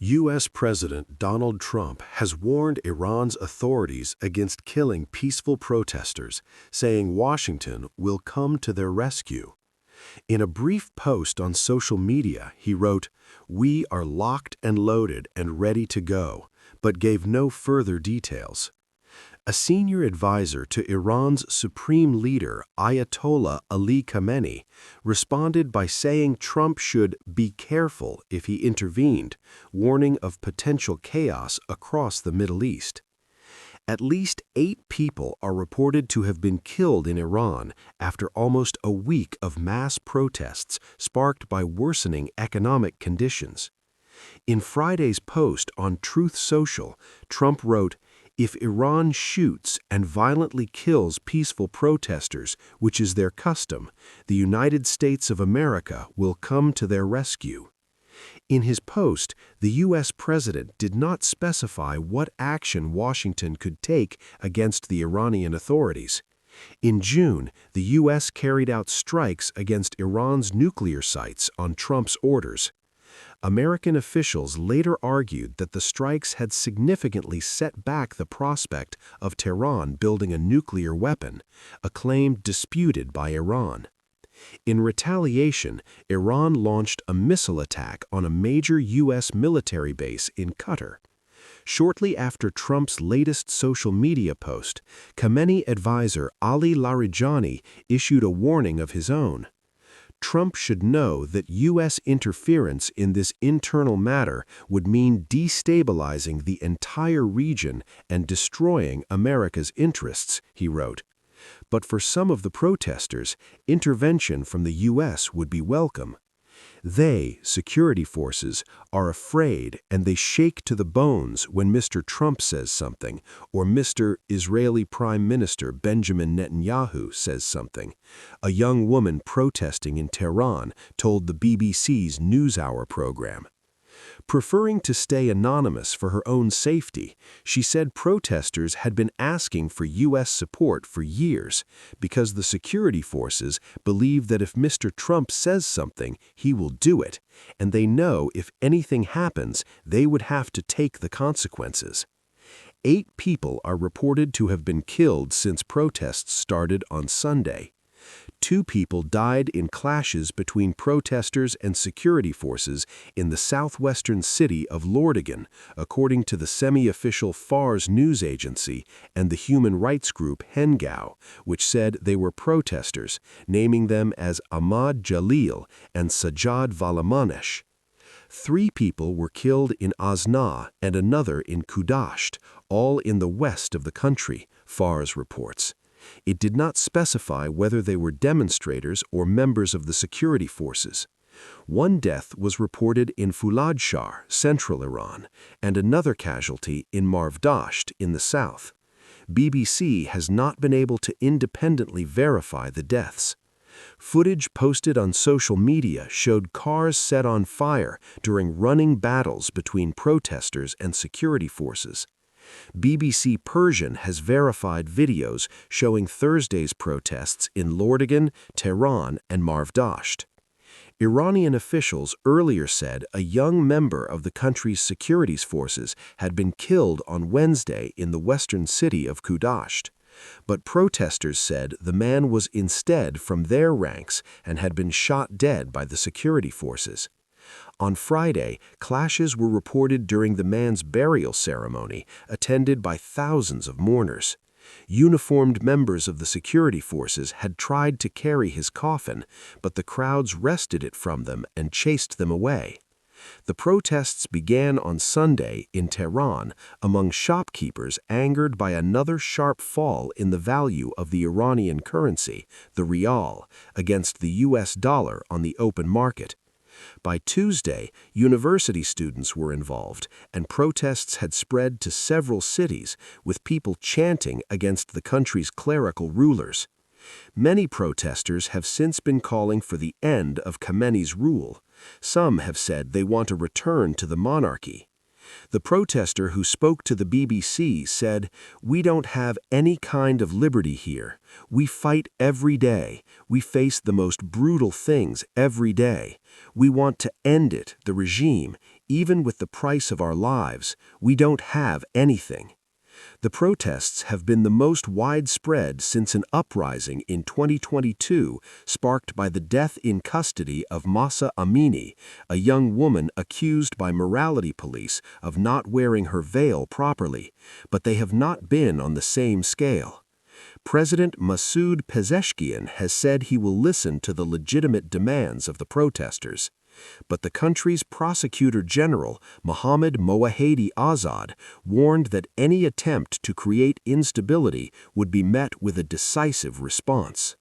U.S. President Donald Trump has warned Iran's authorities against killing peaceful protesters, saying Washington will come to their rescue. In a brief post on social media, he wrote, "We are locked and loaded and ready to go," but gave no further details. A senior advisor to Iran's supreme leader, Ayatollah Ali Khamenei, responded by saying Trump should be careful if he intervened, warning of potential chaos across the Middle East. At least 8 people are reported to have been killed in Iran after almost a week of mass protests sparked by worsening economic conditions. In Friday's post on Truth Social, Trump wrote, "If Iran shoots and violently kills peaceful protesters, which is their custom, the United States of America will come to their rescue." In his post, the U.S. president did not specify what action Washington could take against the Iranian authorities. In June, the U.S. carried out strikes against Iran's nuclear sites on Trump's orders. American officials later argued that the strikes had significantly set back the prospect of Tehran building a nuclear weapon, a claim disputed by Iran. In retaliation, Iran launched a missile attack on a major U.S. military base in Qatar. Shortly after Trump's latest social media post, Khamenei advisor Ali Larijani issued a warning of his own. Trump should know that U.S. interference in this internal matter would mean destabilizing the entire region and destroying America's interests, he wrote. But for some of the protesters, intervention from the U.S. would be welcome. They, security forces, are afraid and they shake to the bones when Mr. Trump says something or Mr. Israeli Prime Minister Benjamin Netanyahu says something, a young woman protesting in Tehran told the BBC's NewsHour program. Preferring to stay anonymous for her own safety, she said protesters had been asking for U.S. support for years because the security forces believe that if Mr. Trump says something, he will do it, and they know if anything happens, they would have to take the consequences. 8 people are reported to have been killed since protests started on Sunday. 2 people died in clashes between protesters and security forces in the southwestern city of Lordigan, according to the semi-official Fars news agency and the human rights group Hengao, which said they were protesters, naming them as Ahmad Jalil and Sajjad Valamanesh. 3 people were killed in Azna and another in Kudasht, all in the west of the country, Fars reports. It did not specify whether they were demonstrators or members of the security forces. 1 death was reported in Fuladshar, central Iran, and another casualty in Marvdasht in the south. BBC has not been able to independently verify the deaths. Footage posted on social media showed cars set on fire during running battles between protesters and security forces. BBC Persian has verified videos showing Thursday's protests in Lordigan, Tehran, and Marvdasht. Iranian officials earlier said a young member of the country's security forces had been killed on Wednesday in the western city of Kudasht. But protesters said the man was instead from their ranks and had been shot dead by the security forces. On Friday, clashes were reported during the man's burial ceremony, attended by thousands of mourners. Uniformed members of the security forces had tried to carry his coffin, but the crowds wrested it from them and chased them away. The protests began on Sunday in Tehran among shopkeepers angered by another sharp fall in the value of the Iranian currency, the rial, against the U.S. dollar on the open market. By Tuesday, university students were involved, and protests had spread to several cities, with people chanting against the country's clerical rulers. Many protesters have since been calling for the end of Khamenei's rule. Some have said they want a return to the monarchy. The protester who spoke to the BBC said, "We don't have any kind of liberty here. We fight every day. We face the most brutal things every day. We want to end it, the regime, even with the price of our lives, we don't have anything. The protests have been the most widespread since an uprising in 2022 sparked by the death in custody of Mahsa Amini, a young woman accused by morality police of not wearing her veil properly, but they have not been on the same scale. President Masoud Pezeshkian has said he will listen to the legitimate demands of the protesters. But the country's Prosecutor General, Mohammad Moahedi Azad, warned that any attempt to create instability would be met with a decisive response.